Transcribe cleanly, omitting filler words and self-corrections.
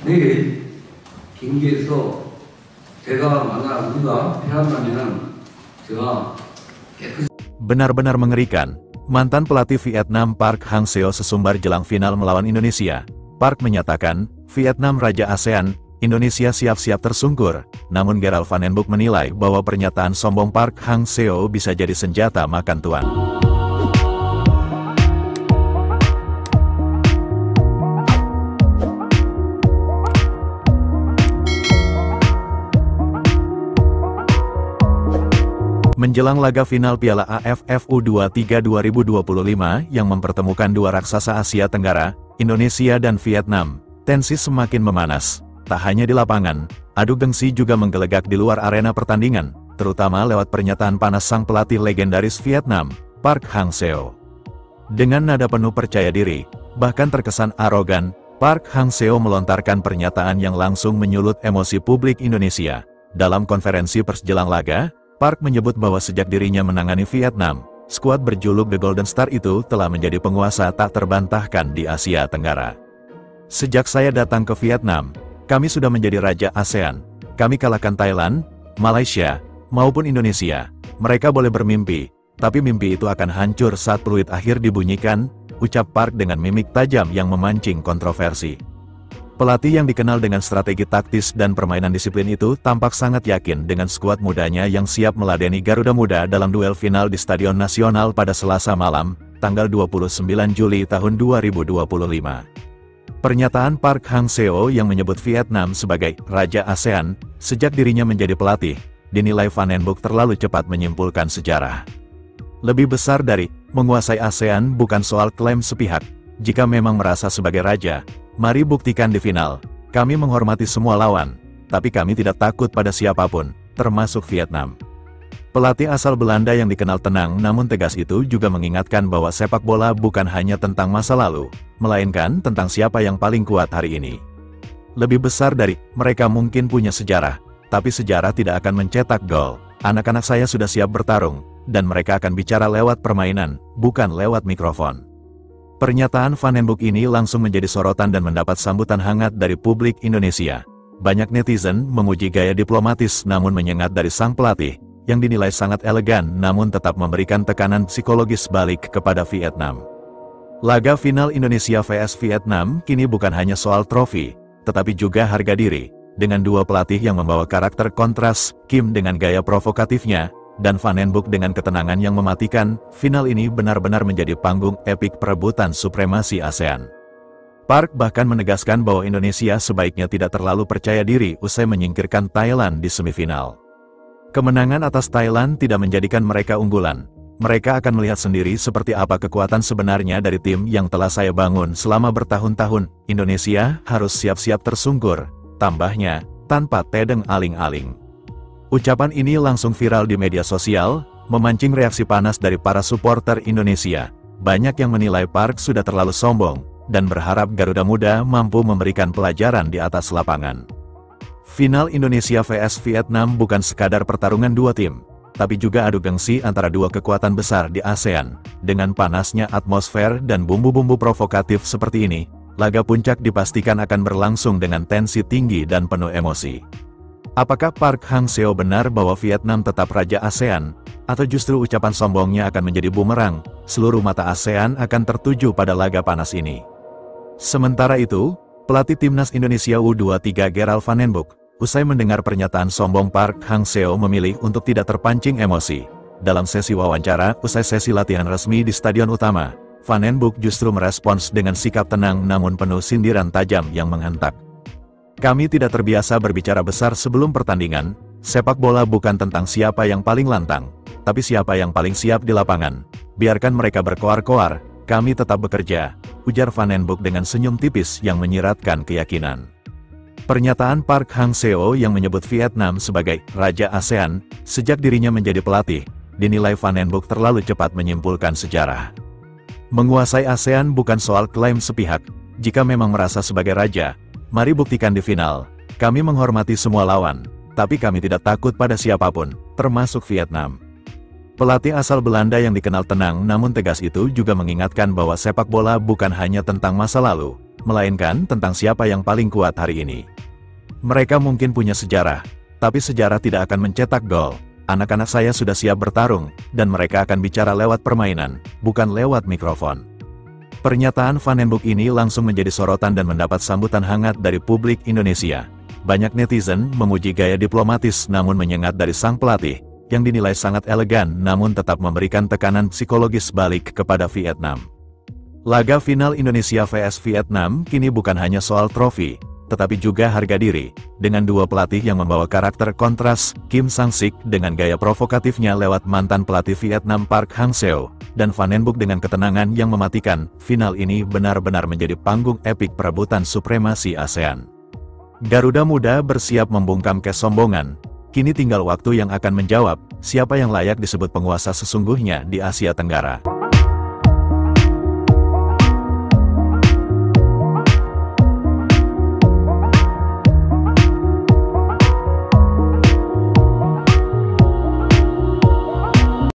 내일 경기에서 제가 만약 우리가 패한다면 제가 깨끗이. Benar-benar mengerikan. Mantan pelatih Vietnam Park Hang-seo sesumbar jelang final melawan Indonesia. Park menyatakan, Vietnam Raja ASEAN, Indonesia siap-siap tersungkur. Namun Gerald Van den Boeck menilai bahwa pernyataan sombong Park Hang-seo bisa jadi senjata makan tuan. Menjelang laga final Piala AFF U23 2025 yang mempertemukan dua raksasa Asia Tenggara, Indonesia dan Vietnam, tensi semakin memanas. Tak hanya di lapangan, adu gengsi juga menggelegak di luar arena pertandingan, terutama lewat pernyataan panas sang pelatih legendaris Vietnam, Park Hang-seo. Dengan nada penuh percaya diri, bahkan terkesan arogan, Park Hang-seo melontarkan pernyataan yang langsung menyulut emosi publik Indonesia. Dalam konferensi pers jelang laga, Park menyebut bahwa sejak dirinya menangani Vietnam, skuad berjuluk The Golden Star itu telah menjadi penguasa tak terbantahkan di Asia Tenggara. Sejak saya datang ke Vietnam, kami sudah menjadi Raja ASEAN. Kami kalahkan Thailand, Malaysia, maupun Indonesia. Mereka boleh bermimpi, tapi mimpi itu akan hancur saat peluit akhir dibunyikan, ucap Park dengan mimik tajam yang memancing kontroversi. Pelatih yang dikenal dengan strategi taktis dan permainan disiplin itu tampak sangat yakin dengan skuad mudanya yang siap meladeni Garuda Muda dalam duel final di Stadion Nasional pada Selasa malam, tanggal 29 Juli tahun 2025. Pernyataan Park Hang-seo yang menyebut Vietnam sebagai Raja ASEAN sejak dirinya menjadi pelatih, dinilai Van den Boeck terlalu cepat menyimpulkan sejarah. Lebih besar dari menguasai ASEAN bukan soal klaim sepihak. Jika memang merasa sebagai raja, mari buktikan di final. Kami menghormati semua lawan, tapi kami tidak takut pada siapapun, termasuk Vietnam. Pelatih asal Belanda yang dikenal tenang namun tegas itu juga mengingatkan bahwa sepak bola bukan hanya tentang masa lalu, melainkan tentang siapa yang paling kuat hari ini. Lebih besar dari mereka mungkin punya sejarah, tapi sejarah tidak akan mencetak gol. Anak-anak saya sudah siap bertarung, dan mereka akan bicara lewat permainan, bukan lewat mikrofon. Pernyataan Van den Boeck ini langsung menjadi sorotan dan mendapat sambutan hangat dari publik Indonesia. Banyak netizen memuji gaya diplomatis namun menyengat dari sang pelatih, yang dinilai sangat elegan namun tetap memberikan tekanan psikologis balik kepada Vietnam. Laga final Indonesia vs Vietnam kini bukan hanya soal trofi, tetapi juga harga diri, dengan dua pelatih yang membawa karakter kontras, Kim dengan gaya provokatifnya, dan Van den Boeck dengan ketenangan yang mematikan. Final ini benar-benar menjadi panggung epik perebutan supremasi ASEAN. Park bahkan menegaskan bahwa Indonesia sebaiknya tidak terlalu percaya diri usai menyingkirkan Thailand di semifinal. Kemenangan atas Thailand tidak menjadikan mereka unggulan. Mereka akan melihat sendiri seperti apa kekuatan sebenarnya dari tim yang telah saya bangun selama bertahun-tahun. Indonesia harus siap-siap tersungkur, tambahnya, tanpa tedeng aling-aling. Ucapan ini langsung viral di media sosial, memancing reaksi panas dari para supporter Indonesia. Banyak yang menilai Park sudah terlalu sombong, dan berharap Garuda Muda mampu memberikan pelajaran di atas lapangan. Final Indonesia vs Vietnam bukan sekadar pertarungan dua tim, tapi juga adu gengsi antara dua kekuatan besar di ASEAN. Dengan panasnya atmosfer dan bumbu-bumbu provokatif seperti ini, laga puncak dipastikan akan berlangsung dengan tensi tinggi dan penuh emosi. Apakah Park Hang-seo benar bahwa Vietnam tetap Raja ASEAN, atau justru ucapan sombongnya akan menjadi bumerang? Seluruh mata ASEAN akan tertuju pada laga panas ini. Sementara itu, pelatih timnas Indonesia U23 Gerald Van den Boeck, usai mendengar pernyataan sombong Park Hang-seo memilih untuk tidak terpancing emosi. Dalam sesi wawancara, usai sesi latihan resmi di stadion utama, Van den Boeck justru merespons dengan sikap tenang namun penuh sindiran tajam yang menghentak. Kami tidak terbiasa berbicara besar sebelum pertandingan. Sepak bola bukan tentang siapa yang paling lantang, tapi siapa yang paling siap di lapangan. Biarkan mereka berkoar-koar, kami tetap bekerja, ujar Van den Boeck dengan senyum tipis yang menyiratkan keyakinan. Pernyataan Park Hang-seo yang menyebut Vietnam sebagai Raja ASEAN sejak dirinya menjadi pelatih, dinilai Van den Boeck terlalu cepat menyimpulkan sejarah. Menguasai ASEAN bukan soal klaim sepihak. Jika memang merasa sebagai raja, mari buktikan di final. Kami menghormati semua lawan, tapi kami tidak takut pada siapapun, termasuk Vietnam. Pelatih asal Belanda yang dikenal tenang namun tegas itu juga mengingatkan bahwa sepak bola bukan hanya tentang masa lalu, melainkan tentang siapa yang paling kuat hari ini. Mereka mungkin punya sejarah, tapi sejarah tidak akan mencetak gol. Anak-anak saya sudah siap bertarung, dan mereka akan bicara lewat permainan, bukan lewat mikrofon. Pernyataan Van den Boeck ini langsung menjadi sorotan dan mendapat sambutan hangat dari publik Indonesia. Banyak netizen memuji gaya diplomatis namun menyengat dari sang pelatih, yang dinilai sangat elegan namun tetap memberikan tekanan psikologis balik kepada Vietnam. Laga final Indonesia vs Vietnam kini bukan hanya soal trofi, tetapi juga harga diri, dengan dua pelatih yang membawa karakter kontras, Kim Sang-sik dengan gaya provokatifnya lewat mantan pelatih Vietnam Park Hang-seo, dan Van den Boeck dengan ketenangan yang mematikan. Final ini benar-benar menjadi panggung epik perebutan supremasi ASEAN. Garuda Muda bersiap membungkam kesombongan, kini tinggal waktu yang akan menjawab, siapa yang layak disebut penguasa sesungguhnya di Asia Tenggara.